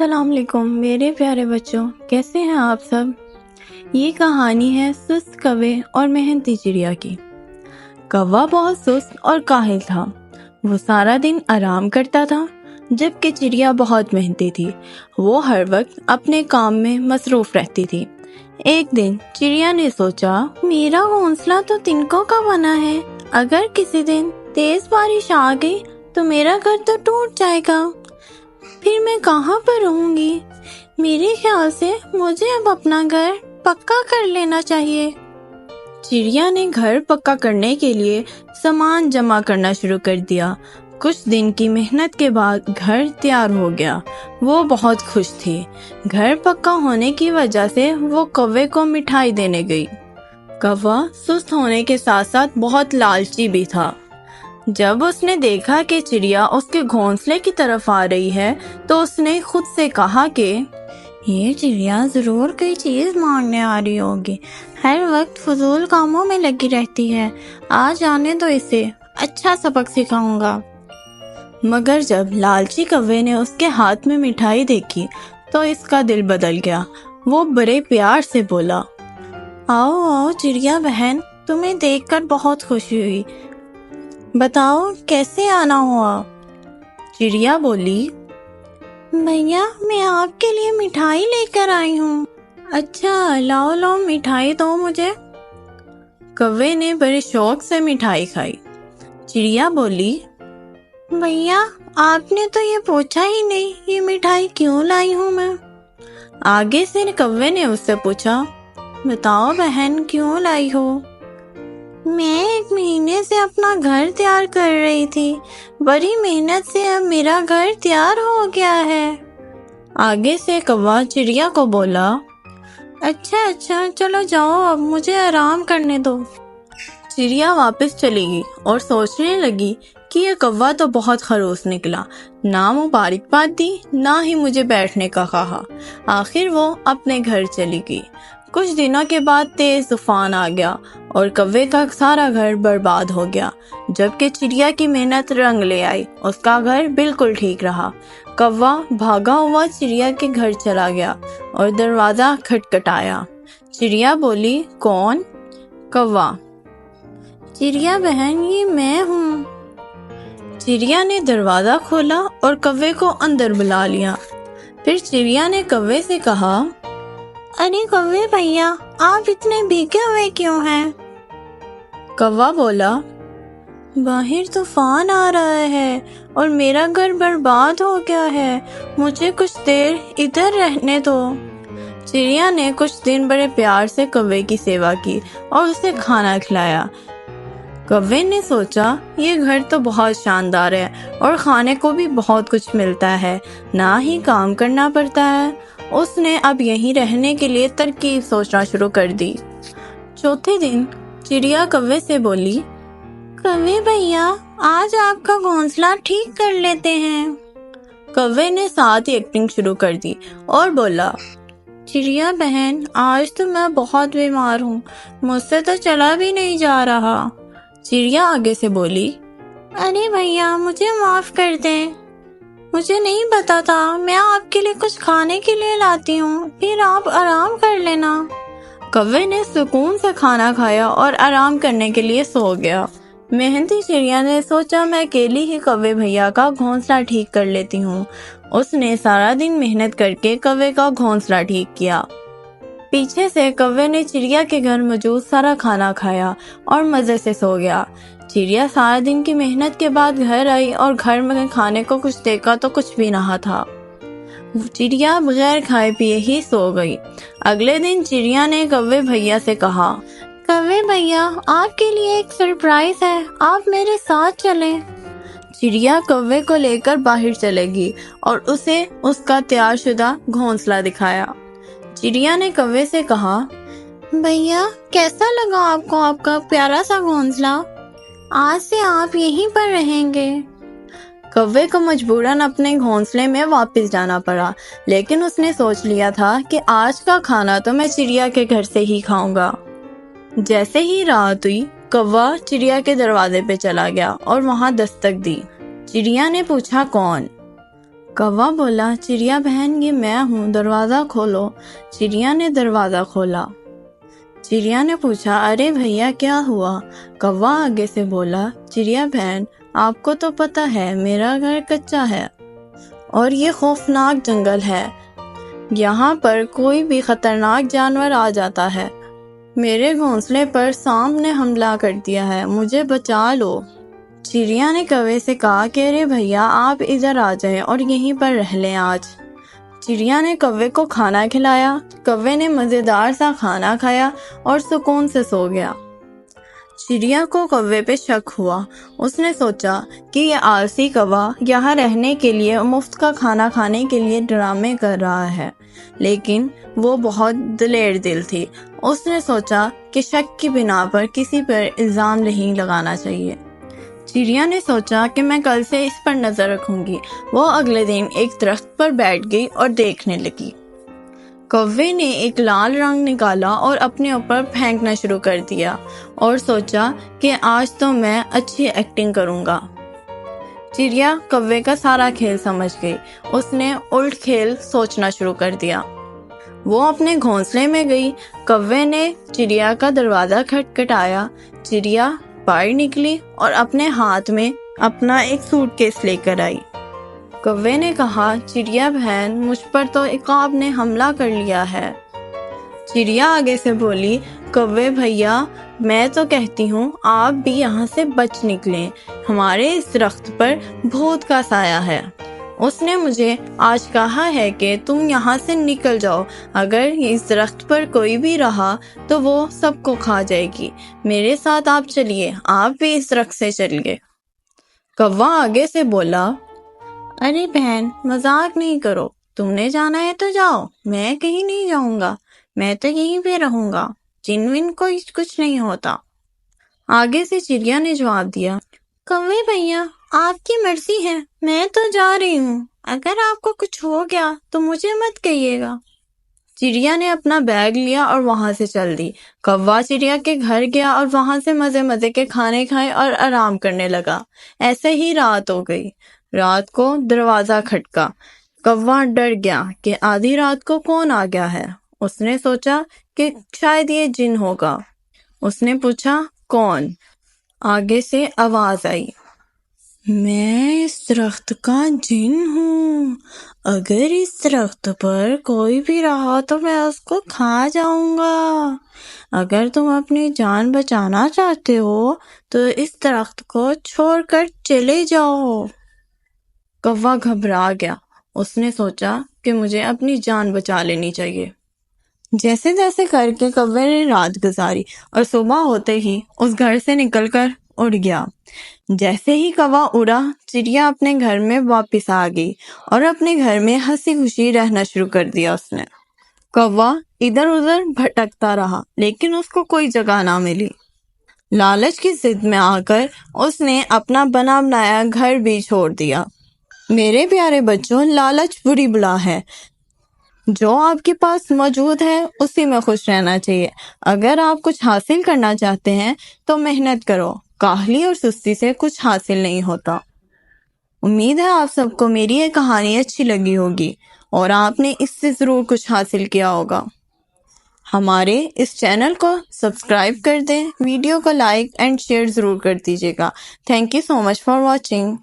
السلام علیکم میرے پیارے بچوں، کیسے ہیں آپ سب؟ یہ کہانی ہے سست کوے اور محنتی چڑیا کی۔ کوا بہت سست اور کاہل تھا۔ وہ سارا دن آرام کرتا تھا، جبکہ چڑیا بہت محنتی تھی۔ وہ ہر وقت اپنے کام میں مصروف رہتی تھی۔ ایک دن چڑیا نے سوچا، میرا گھونسلہ تو تنکوں کا بنا ہے، اگر کسی دن تیز بارش آ گئی تو میرا گھر تو ٹوٹ جائے گا، پھر میں کہاں پر رہوں گی؟ میرے خیال سے مجھے اب اپنا گھر پکا کر لینا چاہیے۔ چڑیا نے گھر پکا کرنے کے لیے سامان جمع کرنا شروع کر دیا۔ کچھ دن کی محنت کے بعد گھر تیار ہو گیا۔ وہ بہت خوش تھی۔ گھر پکا ہونے کی وجہ سے وہ کوے کو مٹھائی دینے گئی۔ کوا سست ہونے کے ساتھ ساتھ بہت لالچی بھی تھا۔ جب اس نے دیکھا کہ چڑیا اس کے گھونسلے کی طرف آ رہی ہے تو اس نے خود سے کہا کہ یہ چڑیا ضرور کوئی چیز مانگنے آ رہی ہوگی، ہر وقت فضول کاموں میں لگی رہتی ہے، آج آنے تو اسے اچھا سبق سکھاؤں گا۔ مگر جب لالچی کوے نے اس کے ہاتھ میں مٹھائی دیکھی تو اس کا دل بدل گیا۔ وہ بڑے پیار سے بولا، آؤ آؤ چڑیا بہن، تمہیں دیکھ کر بہت خوشی ہوئی، بتاؤ کیسے آنا ہوا؟ چڑیا بولی، بھیا میں آپ کے لیے مٹھائی لے کر آئی ہوں۔ اچھا لاؤ لاؤ مٹھائی دو مجھے۔ کوے نے بڑے شوق سے مٹھائی کھائی۔ چڑیا بولی، بھیا آپ نے تو یہ پوچھا ہی نہیں یہ مٹھائی کیوں لائی ہوں میں؟ آگے سے کوے نے اس سے پوچھا، بتاؤ بہن کیوں لائی ہو؟ میں 1 مہینے سے اپنا گھر تیار کر رہی تھی، بڑی محنت سے اب میرا گھر تیار ہو گیا ہے۔ آگے سے کوا چڑیا کو بولا، اچھا چلو جاؤ، اب مجھے آرام کرنے دو۔ چڑیا واپس چلی گئی اور سوچنے لگی کہ یہ کوا تو بہت خڑوس نکلا، نہ مبارکباد دی نہ ہی مجھے بیٹھنے کا کہا۔ آخر وہ اپنے گھر چلی گئی۔ کچھ دنوں کے بعد تیز طوفان آ گیا اور کوے کا سارا گھر برباد ہو گیا، جبکہ چڑیا کی محنت رنگ لے آئی، اس کا گھر بالکل ٹھیک رہا۔ کوا بھاگا ہوا چڑیا کے گھر چلا گیا اور دروازہ کھٹکھٹایا۔ چڑیا بولی، کون؟ کوا، چڑیا بہن یہ میں ہوں۔ چڑیا نے دروازہ کھولا اور کوے کو اندر بلا لیا۔ پھر چڑیا نے کوے سے کہا، ارے کوے بھیا آپ اتنے بھیگے ہوئے کیوں ہیں؟ کوا بولا، باہر طوفان آ رہا ہے اور میرا گھر برباد ہو گیا ہے، مجھے کچھ دیر ادھر رہنے دو۔ چڑیا نے کچھ دن بڑے پیار سے کوے کی سیوا کی اور اسے کھانا کھلایا۔ کوے نے سوچا یہ گھر تو بہت شاندار ہے اور کھانے کو بھی بہت کچھ ملتا ہے، نہ ہی کام کرنا پڑتا ہے۔ اس نے اب یہیں رہنے کے لیے ترکیب سوچنا شروع کر دی۔ چوتھے دن چڑیا کوے سے بولی، کوے بھیا آج آپ کا گھونسلہ ٹھیک کر لیتے ہیں۔ کوے نے ساتھ ہی ایکٹنگ شروع کر دی اور بولا، چڑیا بہن آج تو میں بہت بیمار ہوں، مجھ سے تو چلا بھی نہیں جا رہا۔ چڑیا آگے سے بولی، ارے بھیا مجھے معاف کر دیں، مجھے نہیں پتا تھا، میں آپ کے لیے کچھ کھانے کے لیے لاتی ہوں، پھر آپ آرام کر لینا۔ کوے نے سکون سے کھانا کھایا اور آرام کرنے کے لیے سو گیا۔ محنتی چڑیا نے سوچا میں اکیلی ہی کوے بھیا کا گھونسلہ ٹھیک کر لیتی ہوں۔ اس نے سارا دن محنت کر کے کوے کا گھونسلہ ٹھیک کیا۔ پیچھے سے کوے نے چڑیا کے گھر موجود سارا کھانا کھایا اور مزے سے سو گیا۔ چڑیا سارا دن کی محنت کے بعد گھر آئی اور گھر میں کھانے کو کچھ دیکھا تو کچھ بھی نہ تھا۔ چڑیا بغیر کھائے پیے ہی سو گئی۔ اگلے دن چڑیا نے کوے بھیا سے کہا، کوے بھیا آپ کے لیے ایک سرپرائز ہے، آپ میرے ساتھ چلیں۔ چڑیا کوے کو لے کر باہر چلے گی اور اسے اس کا تیار شدہ گھونسلہ دکھایا۔ چڑیا نے کوے سے کہا، بھیا کیسا لگا آپ کو آپ کا پیارا سا گھونسلہ؟ آج سے آپ یہیں پر رہیں گے۔ کوے کو مجبوراً اپنے گھونسلے میں واپس جانا پڑا، لیکن اس نے سوچ لیا تھا کہ آج کا کھانا تو میں چڑیا کے گھر سے ہی کھاؤں گا۔ جیسے ہی رات ہوئی، کوا چڑیا کے دروازے پہ چلا گیا اور وہاں دستک دی۔ چڑیا نے پوچھا، کون؟ کوا بولا، چڑیا بہن یہ میں ہوں، دروازہ کھولو۔ چڑیا نے دروازہ کھولا۔ چڑیا نے پوچھا، ارے بھیا کیا ہوا؟ کوا آگے سے بولا، چڑیا بہن آپ کو تو پتہ ہے میرا گھر کچا ہے اور یہ خوفناک جنگل ہے، یہاں پر کوئی بھی خطرناک جانور آ جاتا ہے، میرے گھونسلے پر سانپ نے حملہ کر دیا ہے، مجھے بچا لو۔ چڑیا نے کوے سے کہا کہ ارے بھیا آپ ادھر آ جائیں اور یہیں پر رہ لیں آج۔ چڑیا نے کوے کو کھانا کھلایا، کوے نے مزیدار سا کھانا کھایا اور سکون سے سو گیا۔ چڑیا کو کوے پہ شک ہوا، اس نے سوچا کہ یہ آلسی کوا یہاں رہنے کے لیے مفت کا کھانا کھانے کے لیے ڈرامے کر رہا ہے، لیکن وہ بہت دلیر دل تھی، اس نے سوچا کہ شک کی بنا پر کسی پر الزام نہیں لگانا چاہیے۔ چڑیا نے سوچا کہ میں کل سے اس پر نظر رکھوں گی۔ وہ اگلے دن ایک درخت پر بیٹھ گئی اور دیکھنے لگی۔ کوے نے ایک لال رنگ نکالا اور اپنے اوپر پھینکنا شروع کر دیا اور سوچا کہ آج تو میں اچھی ایکٹنگ کروں گا۔ چڑیا کوے کا سارا کھیل سمجھ گئی، اس نے الٹ کھیل سوچنا شروع کر دیا۔ وہ اپنے گھونسلے میں گئی، کوے نے چڑیا کا دروازہ کھٹکھٹایا، چڑیا باہر نکلی اور اپنے ہاتھ میں اپنا ایک سوٹ کیس لے کر آئی۔ کوے نے کہا، چڑیا بہن مجھ پر تو عقاب نے حملہ کر لیا ہے۔ چڑیا آگے سے بولی، کوے بھیا میں تو کہتی ہوں آپ بھی یہاں سے بچ نکلیں، ہمارے اس درخت پر بھوت کا سایہ ہے، اس نے مجھے آج کہا ہے کہ تم یہاں سے نکل جاؤ، اگر اس درخت پر کوئی بھی رہا تو وہ سب کو کھا جائے گی، میرے ساتھ آپ چلیے، آپ بھی اس درخت سے چلیے۔ کوا آگے سے بولا، ارے بہن مذاق نہیں کرو، تم نے جانا ہے تو جاؤ، میں کہیں نہیں جاؤں گا، میں تو یہیں پہ رہوں گا، جن ون کو کچھ نہیں ہوتا۔ آگے سے چڑیا نے جواب دیا، کوے بھیا آپ کی مرضی ہے، میں تو جا رہی ہوں، اگر آپ کو کچھ ہو گیا تو مجھے مت کہیے گا۔ چڑیا نے اپنا بیگ لیا اور وہاں سے چل دی۔ کوا چڑیا کے گھر گیا اور وہاں سے مزے مزے کے کھانے کھائے اور آرام کرنے لگا۔ ایسے ہی رات ہو گئی۔ رات کو دروازہ کھٹکا۔ کوا ڈر گیا کہ آدھی رات کو کون آ گیا ہے۔ اس نے سوچا کہ شاید یہ جن ہوگا۔ اس نے پوچھا، کون؟ آگے سے آواز آئی، میں اس درخت کا جن ہوں، اگر اس درخت پر کوئی بھی رہا تو میں اس کو کھا جاؤں گا، اگر تم اپنی جان بچانا چاہتے ہو تو اس درخت کو چھوڑ کر چلے جاؤ۔ کوا گھبرا گیا، اس نے سوچا کہ مجھے اپنی جان بچا لینی چاہیے۔ جیسے جیسے کر کے کوے نے رات گزاری اور صبح ہوتے ہی اس گھر سے نکل کر اڑ گیا۔ جیسے ہی کوا اڑا، چڑیا اپنے گھر میں واپس آ گئی اور اپنے گھر میں ہنسی خوشی رہنا شروع کر دیا اس نے۔ کوا ادھر ادھر بھٹکتا رہا لیکن اس کو کوئی جگہ نہ ملی۔ لالچ کی ضد میں آ کر اس نے اپنا بنا بنایا گھر بھی چھوڑ دیا۔ میرے پیارے بچوں، لالچ بری بلا ہے، جو آپ کے پاس موجود ہے اسی میں خوش رہنا چاہیے۔ اگر آپ کچھ حاصل کرنا چاہتے ہیں تو محنت کرو، کاہلی اور سستی سے کچھ حاصل نہیں ہوتا۔ امید ہے آپ سب کو میری یہ کہانی اچھی لگی ہوگی اور آپ نے اس سے ضرور کچھ حاصل کیا ہوگا۔ ہمارے اس چینل کو سبسکرائب کر دیں، ویڈیو کو لائک اینڈ شیئر ضرور کر دیجیے گا۔ Thank you so much for watching.